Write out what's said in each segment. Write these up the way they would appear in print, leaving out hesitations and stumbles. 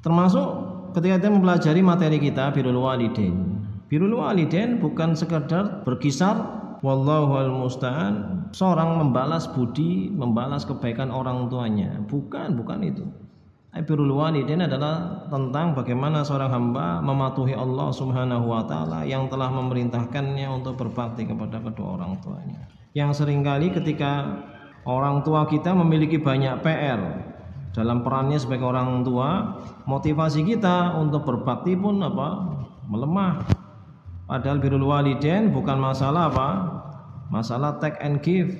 Termasuk ketika kita mempelajari materi kita birrul walidain. Birrul walidain bukan sekedar berkisar wallahul musta'an seorang membalas budi, membalas kebaikan orang tuanya. Bukan itu. Birrul walidain adalah tentang bagaimana seorang hamba mematuhi Allah Subhanahu wa taala yang telah memerintahkannya untuk berbakti kepada kedua orang tuanya. Yang seringkali ketika orang tua kita memiliki banyak PR dalam perannya sebagai orang tua, motivasi kita untuk berbakti pun melemah. Padahal birrul walidain bukan masalah masalah take and give,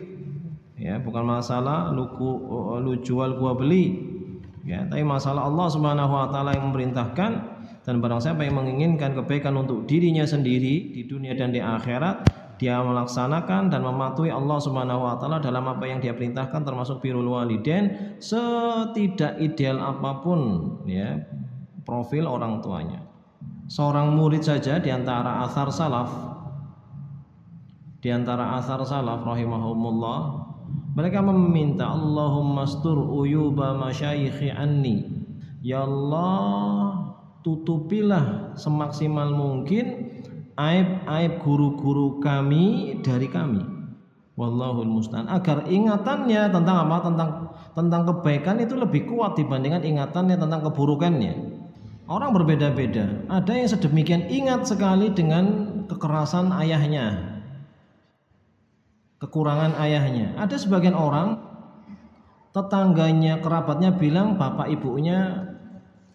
ya, bukan masalah lu jual gua beli, ya, tapi masalah Allah Subhanahu wa taala yang memerintahkan, dan barang siapa yang menginginkan kebaikan untuk dirinya sendiri di dunia dan di akhirat, dia melaksanakan dan mematuhi Allah Subhanahu wa taala dalam apa yang dia perintahkan, termasuk birrul walidain, setidak ideal apapun, ya, profil orang tuanya. Seorang murid saja di antara athar salaf rahimahumullah, mereka meminta Allahumma astur uyuba masyayikhi anni, ya Allah tutupilah semaksimal mungkin aib-aib guru-guru kami dari kami, wallahul musta'an, agar ingatannya tentang kebaikan itu lebih kuat dibandingkan ingatannya tentang keburukannya. Orang berbeda-beda. Ada yang sedemikian ingat sekali dengan kekerasan ayahnya, kekurangan ayahnya. Ada sebagian orang, tetangganya, kerabatnya bilang bapak ibunya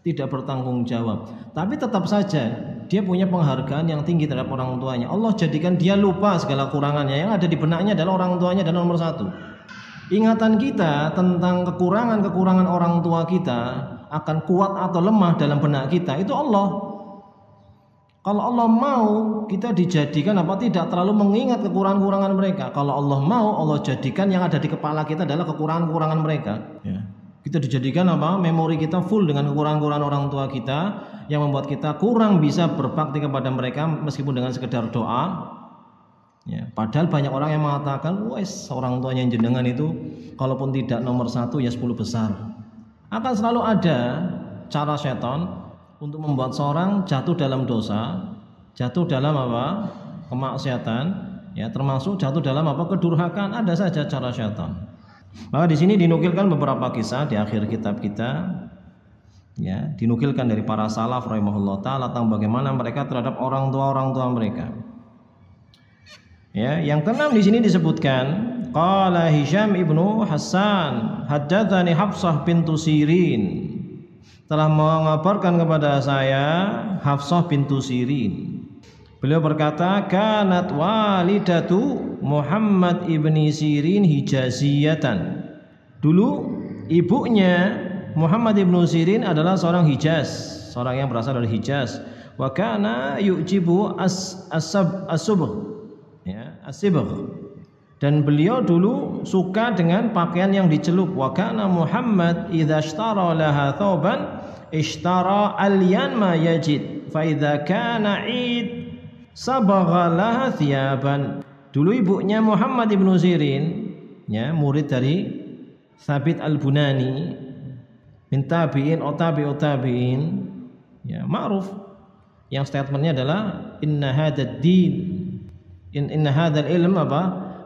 tidak bertanggung jawab, tapi tetap saja dia punya penghargaan yang tinggi terhadap orang tuanya. Allah jadikan dia lupa segala kurangannya. Yang ada di benaknya adalah orang tuanya adalah nomor satu. Ingatan kita tentang kekurangan orang tua kita akan kuat atau lemah dalam benak kita itu Allah. Kalau Allah mau, kita dijadikan tidak terlalu mengingat kekurangan-kekurangan mereka. Kalau Allah mau, Allah jadikan yang ada di kepala kita adalah kekurangan-kekurangan mereka, ya. Kita dijadikan memori kita full dengan kekurangan-kekurangan orang tua kita yang membuat kita kurang bisa berbakti kepada mereka meskipun dengan sekedar doa, ya. Padahal banyak orang yang mengatakan, wes orang tuanya jenengan itu kalaupun tidak nomor 1 ya 10 besar. Akan selalu ada cara setan untuk membuat seorang jatuh dalam dosa, jatuh dalam kemaksiatan, ya, termasuk jatuh dalam kedurhakaan. Ada saja cara setan. Maka di sini dinukilkan beberapa kisah di akhir kitab kita, ya, dinukilkan dari para salaf rahimahullah taala tentang bagaimana mereka terhadap orang tua mereka. Ya, yang keenam di sini disebutkan qala Hisham ibnu Hassan haddatsani Hafsah bintu Sirin, telah mengabarkan kepada saya Hafsah bintu Sirin. Beliau berkata, kanat walidatu Muhammad ibni Sirin hijaziyatan. Dulu ibunya Muhammad ibnu Sirin adalah seorang Hijaz, seorang yang berasal dari Hijaz. Wa kana yujibu as-subgh, ya, as-sibgh. Dan beliau dulu suka dengan pakaian yang dicelup. Wa kana Muhammad idza ishtara laha thawban ishtara alyan ma yajid fa idza kana id sabagha laha thiyaban. Dulu ibunya Muhammad ibnu Sirin, ya, murid dari Thabit al-Bunani min tabi'in atau tabi'in, ya, ma'ruf, yang statementnya adalah inna hadzal din inna hadzal ilm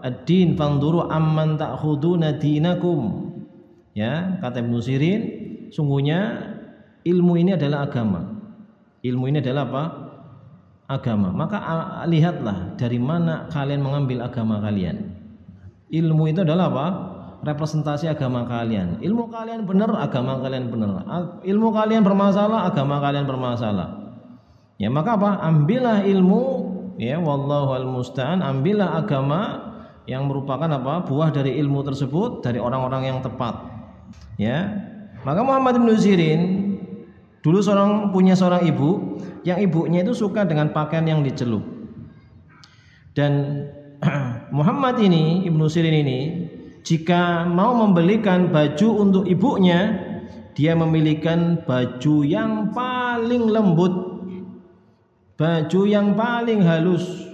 ad-din fanzuru amman ta'khuduna dinakum. Ya, kata Ibnu Sirin, sungguhnya ilmu ini adalah agama. Ilmu ini adalah agama. Maka lihatlah dari mana kalian mengambil agama kalian. Ilmu itu adalah representasi agama kalian. Ilmu kalian benar, agama kalian benar. Ilmu kalian bermasalah, agama kalian bermasalah. Ya, maka ambillah ilmu, ya, wallahu al-musta'an, ambillah agama yang merupakan buah dari ilmu tersebut dari orang-orang yang tepat, ya. Maka Muhammad bin Sirin dulu punya seorang ibu yang ibunya itu suka dengan pakaian yang dicelup. Dan Muhammad ini, Ibnu Sirin ini, jika mau membelikan baju untuk ibunya, dia memilihkan baju yang paling lembut, baju yang paling halus,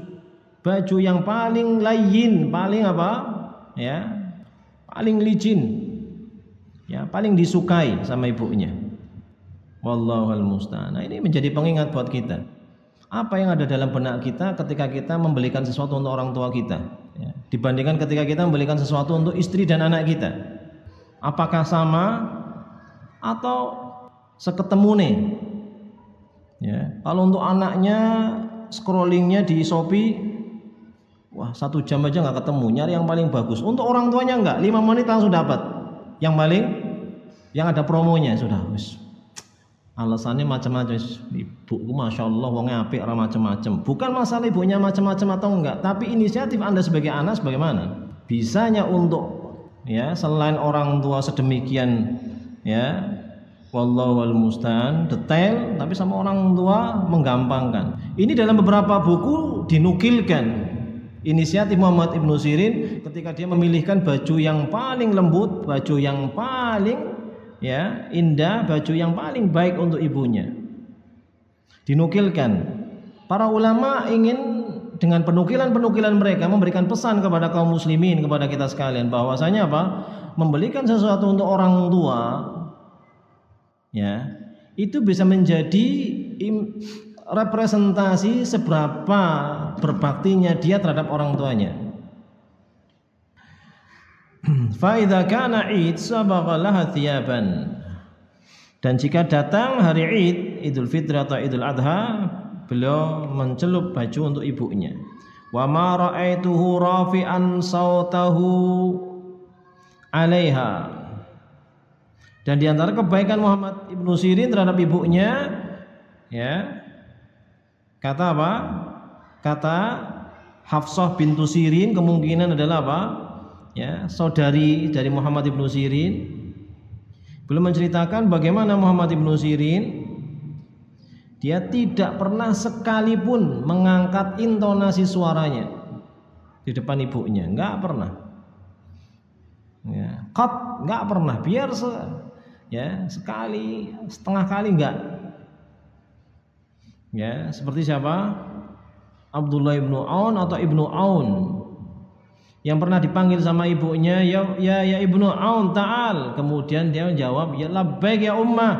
baju yang paling layyin, paling apa? Ya, paling licin. Ya, paling disukai sama ibunya. Wallahul musta'an. Nah, ini menjadi pengingat buat kita. Apa yang ada dalam benak kita ketika kita membelikan sesuatu untuk orang tua kita, ya, dibandingkan ketika kita membelikan sesuatu untuk istri dan anak kita. Apakah sama atau seketemu nih? Ya, kalau untuk anaknya scrollingnya di Shopee, wah 1 jam aja nggak ketemu, nyari yang paling bagus. Untuk orang tuanya enggak, 5 menit langsung dapat yang ada promonya sudah. Alasannya macam-macam. Ibuku masya Allah wongnya apik, ora macam-macam. Bukan masalah ibunya macam-macam atau enggak, tapi inisiatif Anda sebagai anak bagaimana? Bisanya untuk ya selain orang tua sedemikian ya, wallahul musta'an, detail, tapi sama orang tua menggampangkan. Ini dalam beberapa buku dinukilkan inisiatif Muhammad Ibnu Sirin ketika dia memilihkan baju yang paling lembut, baju yang paling ya indah, baju yang paling baik untuk ibunya. Dinukilkan para ulama ingin dengan penukilan-penukilan mereka memberikan pesan kepada kaum muslimin, kepada kita sekalian, bahwasanya apa? Membelikan sesuatu untuk orang tua ya, itu bisa menjadi representasi seberapa berbaktinya dia terhadap orang tuanya. Fa idza kana Id sabagha laha thiyaban. Dan jika datang hari Id, Idul Fitri atau Idul Adha, beliau mencelup baju untuk ibunya. Wa ma ra'aituhu rafi'an sautahu 'alaiha. Dan di antara kebaikan Muhammad Ibnu Sirin terhadap ibunya ya, kata apa? Kata Hafsah bintu Sirin kemungkinan adalah apa? Ya, saudari dari Muhammad Ibnu Sirin. Belum menceritakan bagaimana Muhammad Ibnu Sirin dia tidak pernah sekalipun mengangkat intonasi suaranya di depan ibunya, enggak pernah. Ya, qat enggak pernah, biar sekali, setengah kali enggak. Ya, seperti siapa? Abdullah ibnu Aun atau Ibnu Aun yang pernah dipanggil sama ibunya, ya Ibnu Aun ta'al. Kemudian dia menjawab, ya labbaik ya ummah,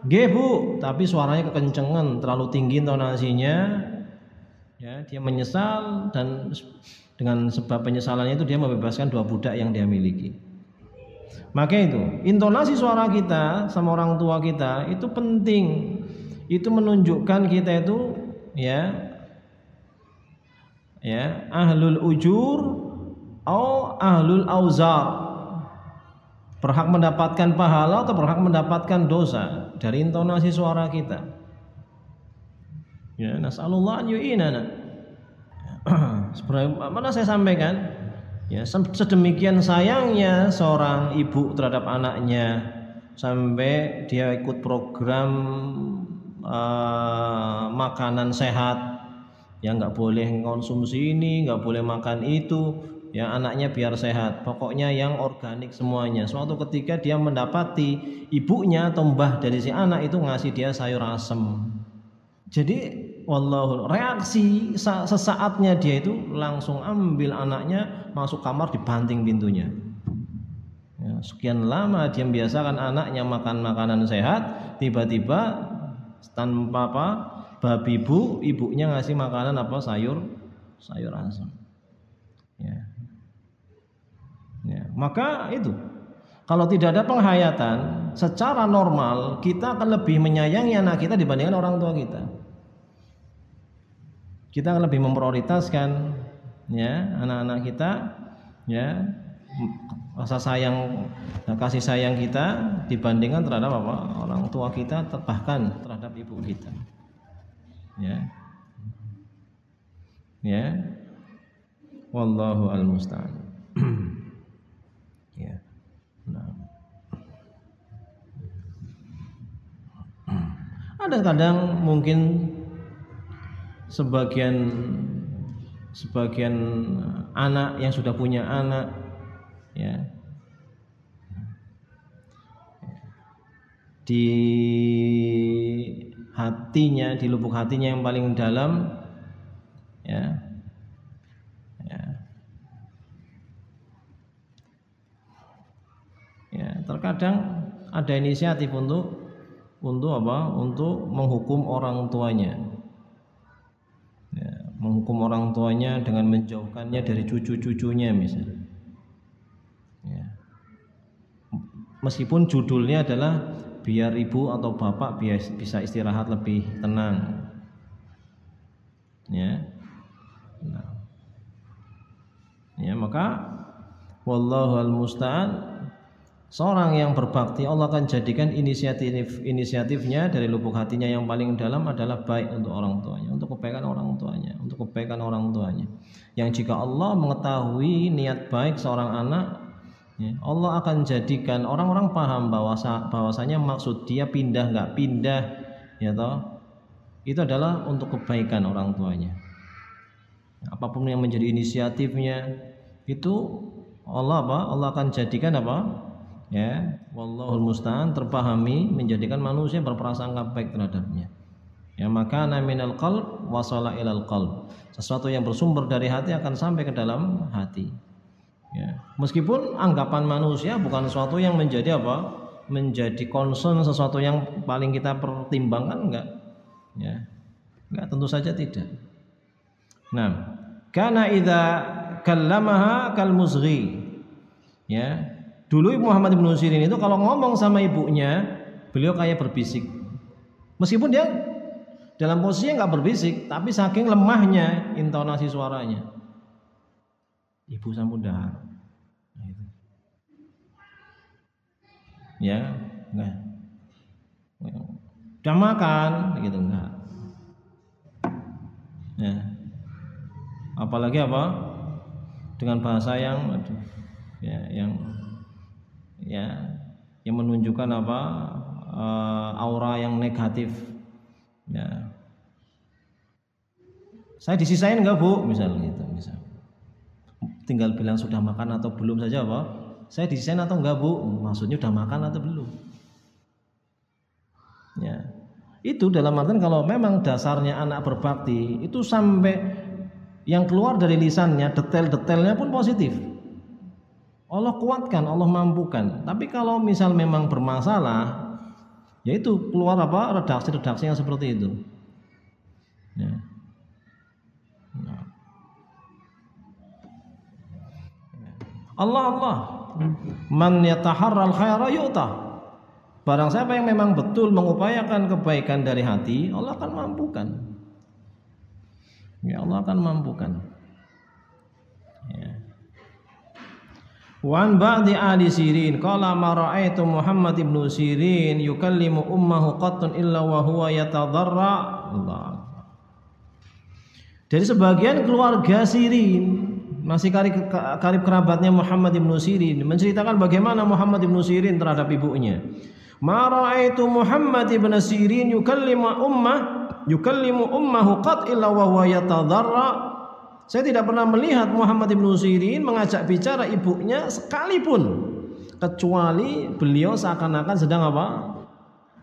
nggih Bu, tapi suaranya kekencengan, terlalu tinggi intonasinya. Ya, dia menyesal dan dengan sebab penyesalannya itu dia membebaskan 2 budak yang dia miliki. Maka itu, intonasi suara kita sama orang tua kita itu penting. Itu menunjukkan kita itu ya ahlul ujur atau ahlul auzar, berhak mendapatkan pahala atau berhak mendapatkan dosa dari intonasi suara kita. Ya, nasallallahu an yu'inana. Mana saya sampaikan, ya sedemikian sayangnya seorang ibu terhadap anaknya sampai dia ikut program makanan sehat, yang nggak boleh konsumsi ini, nggak boleh makan itu. Ya, anaknya biar sehat, pokoknya yang organik semuanya. Suatu ketika dia mendapati ibunya atau mbah dari si anak itu ngasih dia sayur asem. Jadi wallahu, reaksi sesaatnya dia itu langsung ambil anaknya, masuk kamar, dibanting pintunya. Ya, sekian lama dia membiasakan anaknya makan makanan sehat, tiba-tiba tanpa babi ibunya ngasih makanan sayur asem. Ya, maka itu kalau tidak ada penghayatan secara normal, kita akan lebih menyayangi anak kita dibandingkan orang tua kita. Kita akan lebih memprioritaskan ya anak-anak kita, ya rasa sayang dan kasih sayang kita dibandingkan terhadap orang tua kita, bahkan terhadap ibu kita. Ya, wallahu al-musta'an. Ya. Nah. Ada kadang mungkin sebagian anak yang sudah punya anak, ya, di hatinya, di lubuk hatinya yang paling dalam, ya, terkadang ada inisiatif untuk apa? Untuk menghukum orang tuanya. Ya, menghukum orang tuanya dengan menjauhkannya dari cucu-cucunya misalnya. Ya. Meskipun judulnya adalah biar ibu atau bapak bisa istirahat lebih tenang. Ya. Nah. Ya, maka wallahu al-musta'an, seorang yang berbakti Allah akan jadikan inisiatifnya dari lubuk hatinya yang paling dalam adalah baik untuk orang tuanya, untuk kebaikan orang tuanya, untuk kebaikan orang tuanya. Yang jika Allah mengetahui niat baik seorang anak, ya, Allah akan jadikan orang-orang paham bahwasanya maksud dia pindah nggak pindah, ya toh, itu adalah untuk kebaikan orang tuanya. Apapun yang menjadi inisiatifnya itu Allah akan jadikan apa? Ya, wallahul musta'an, terpahami menjadikan manusia berprasangka baik terhadapnya. Ya, maka minal qalb wasala ilal qalb. Sesuatu yang bersumber dari hati akan sampai ke dalam hati. Ya, meskipun anggapan manusia bukan sesuatu yang menjadi apa? Menjadi concern, sesuatu yang paling kita pertimbangkan, enggak. Ya. Enggak, tentu saja tidak. Nah, kana idza kallamaha kal muzghi. Ya. Dulu Muhammad ibnu Sirin itu kalau ngomong sama ibunya, beliau kayak berbisik. Meskipun dia dalam posisinya nggak berbisik, tapi saking lemahnya intonasi suaranya. Ibu sampun dahar. Nah, itu. Ya, enggak. Udah makan, gitu enggak. Ya. Apalagi apa? Dengan bahasa yang yang menunjukkan apa? Aura yang negatif. Ya. Saya disisain enggak, Bu? Misalnya gitu, tinggal bilang sudah makan atau belum saja apa? Saya disisain atau enggak, Bu? Maksudnya udah makan atau belum? Ya. Itu dalam artian kalau memang dasarnya anak berbakti itu sampai yang keluar dari lisannya detail-detailnya pun positif. Allah kuatkan, Allah mampukan. Tapi kalau misal memang bermasalah, yaitu keluar apa? Redaksi-redaksi yang seperti itu. Ya. Nah. Allah man yataharral khaira yu'ta. Barang siapa yang memang betul mengupayakan kebaikan dari hati, Allah akan mampukan. Ya, Allah akan mampukan. Ya. Wan ba'di ahli Sirin qala ma ra'aitu Muhammad ibnu Sirin yukallimu ummahu qattun illa wa huwa yatadarra. Allah. Dari sebagian keluarga Sirin, masih karib kerabatnya Muhammad ibnu Sirin, menceritakan bagaimana Muhammad ibnu Sirin terhadap ibunya. Ma ra'aitu Muhammad ibnu Sirin yukallimu ummahu qatt illa wa huwa yatadarra. Saya tidak pernah melihat Muhammad ibnu Sirin mengajak bicara ibunya sekalipun, kecuali beliau seakan-akan sedang apa?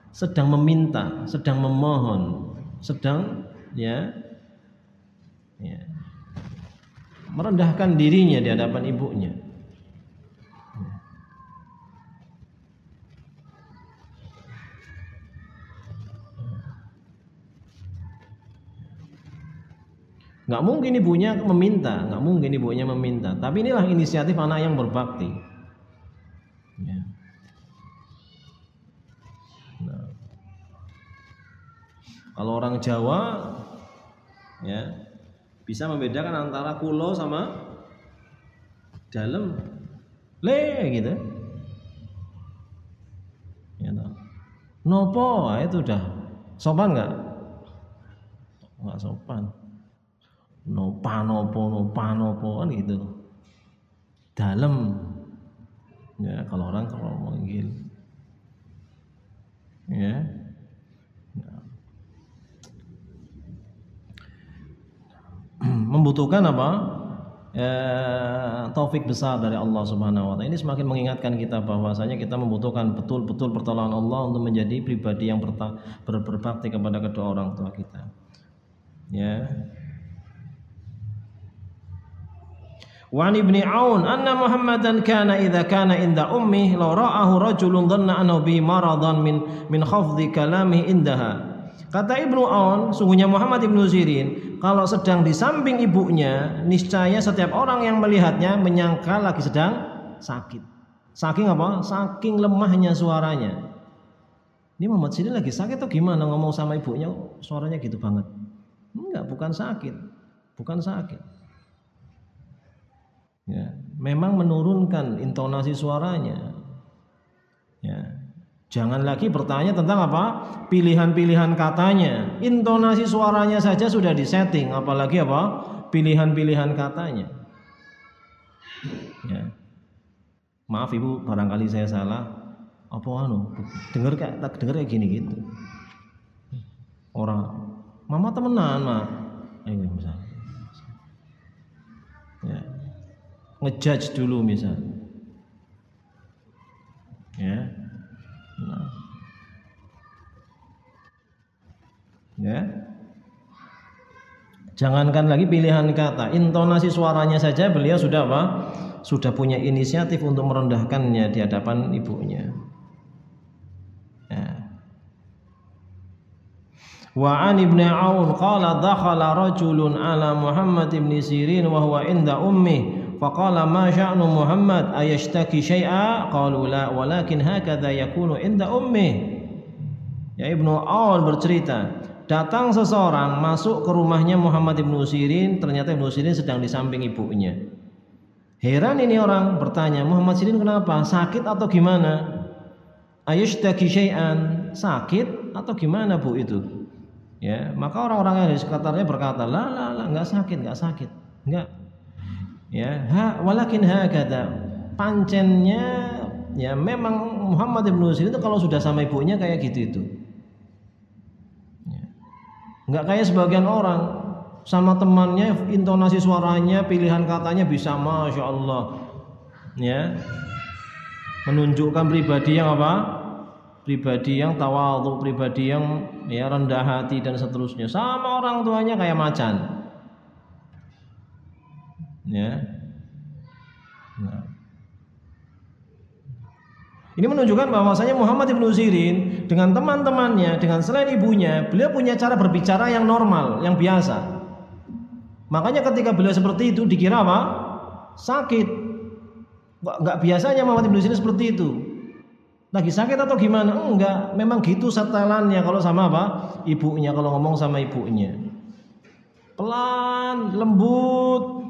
Sedang meminta, sedang memohon, sedang merendahkan dirinya di hadapan ibunya. Nggak mungkin ibunya meminta, tapi inilah inisiatif anak yang berbakti. Ya. Nah. Kalau orang Jawa, ya, bisa membedakan antara kulo sama dalem, gitu. Ya, nopo, itu udah sopan nggak? Nggak sopan. Nopa nopo kan gitu. Dalem. Ya, kalau orang manggil. Ya. Membutuhkan apa? Taufik besar dari Allah Subhanahu wa taala. Ini semakin mengingatkan kita bahwasanya kita membutuhkan betul-betul pertolongan Allah untuk menjadi pribadi yang berbakti kepada kedua orang tua kita. Ya. Wa Ibnu Aun anna Muhammadan kana idza kana inda ummi law ra'ahu rajulun dhanna annahu bi maradan min khafdhi kalamihi indaha. Kata Ibnu Aun, sungguhnya Muhammad Ibnu Sirin kalau sedang di samping ibunya, niscaya setiap orang yang melihatnya menyangka lagi sedang sakit. Saking apa? Saking lemahnya suaranya. Ini Muhammad Sirin lagi sakit atau gimana ngomong sama ibunya suaranya gitu banget? Enggak, bukan sakit. Bukan sakit. Ya, memang menurunkan intonasi suaranya. Ya. Jangan lagi bertanya tentang apa? Pilihan-pilihan katanya. Intonasi suaranya saja sudah disetting, apalagi apa? Pilihan-pilihan katanya. Ya. Maaf Ibu, barangkali saya salah. Apa dengar kayak gini gitu. Orang mama temenan, Mak. Misalnya. Ya. Ngejudge dulu misal. Ya. Nah. Ya. Jangankan lagi pilihan kata, intonasi suaranya saja beliau sudah apa? Sudah punya inisiatif untuk merendahkannya di hadapan ibunya. Ya. Wa an Ibnu Aun qala dakhala rajulun ala Muhammad ibn Sirin wa huwa inda ummi faqala ma sya'nu Muhammad ayashtaki syai'a qalu la walakin hakadha yakunu inda ummi. Ya, Ibnu Aun bercerita, datang seseorang masuk ke rumahnya Muhammad Ibnu Sirin, ternyata Ibnu Sirin sedang di samping ibunya. Heran ini orang bertanya, Muhammad Sirin kenapa? Sakit atau gimana? Ayashtaki syai'an, sakit atau gimana Bu itu? Ya, maka orang-orang yang di sekitarnya berkata, la, enggak sakit, enggak. Ya, walakin hakada, pancennya ya memang Muhammad Ibnu Sirin itu kalau sudah sama ibunya kayak gitu itu. Ya. Enggak kayak sebagian orang sama temannya, intonasi suaranya, pilihan katanya bisa masya Allah, ya, menunjukkan pribadi yang apa? Pribadi yang tawadhu, pribadi yang ya rendah hati dan seterusnya. Sama orang tuanya kayak macan. Ya. Nah. Ini menunjukkan bahwasanya Muhammad Ibnu Sirin dengan teman-temannya, dengan selain ibunya, beliau punya cara berbicara yang normal, yang biasa. Makanya ketika beliau seperti itu dikira apa? Sakit. Enggak biasanya Muhammad Ibnu Sirin seperti itu. Lagi sakit atau gimana? Enggak, memang gitu setelannya kalau sama apa? Ibunya, kalau ngomong sama ibunya. Pelan, lembut.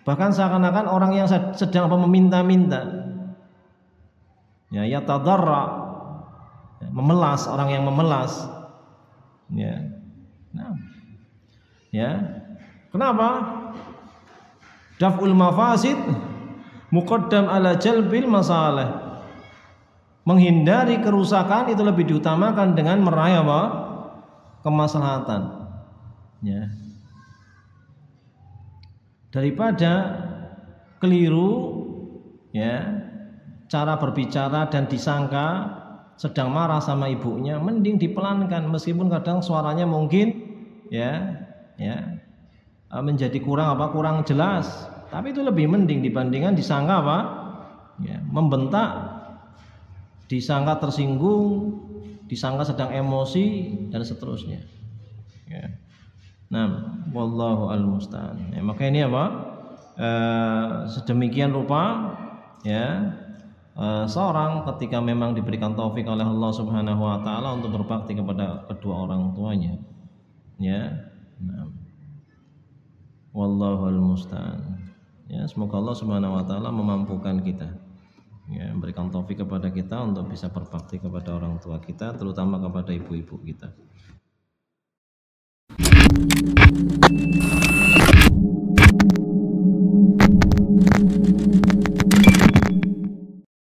Bahkan seakan-akan orang yang sedang apa meminta-minta. Ya tadarra. Memelas, orang yang memelas. Ya. Nah. Ya. Kenapa? Daf'ul mafasid muqaddam ala jalbil masalah. Menghindari kerusakan itu lebih diutamakan dengan meraih apa? Kemaslahatan. Ya. Daripada keliru ya, cara berbicara dan disangka sedang marah sama ibunya, mending dipelankan meskipun kadang suaranya mungkin ya menjadi kurang jelas, tapi itu lebih mending dibandingkan disangka apa? Ya, membentak, disangka tersinggung, disangka sedang emosi dan seterusnya. Ya. Nah, wallahu al-musta'an. Ya, maka ini apa? Sedemikian rupa ya seorang ketika memang diberikan taufik oleh Allah Subhanahu wa taala untuk berbakti kepada kedua orang tuanya. Ya. Nah. Wallahu al-musta'an. Ya, semoga Allah Subhanahu wa taala memampukan kita. Ya, memberikan taufik kepada kita untuk bisa berbakti kepada orang tua kita, terutama kepada ibu-ibu kita.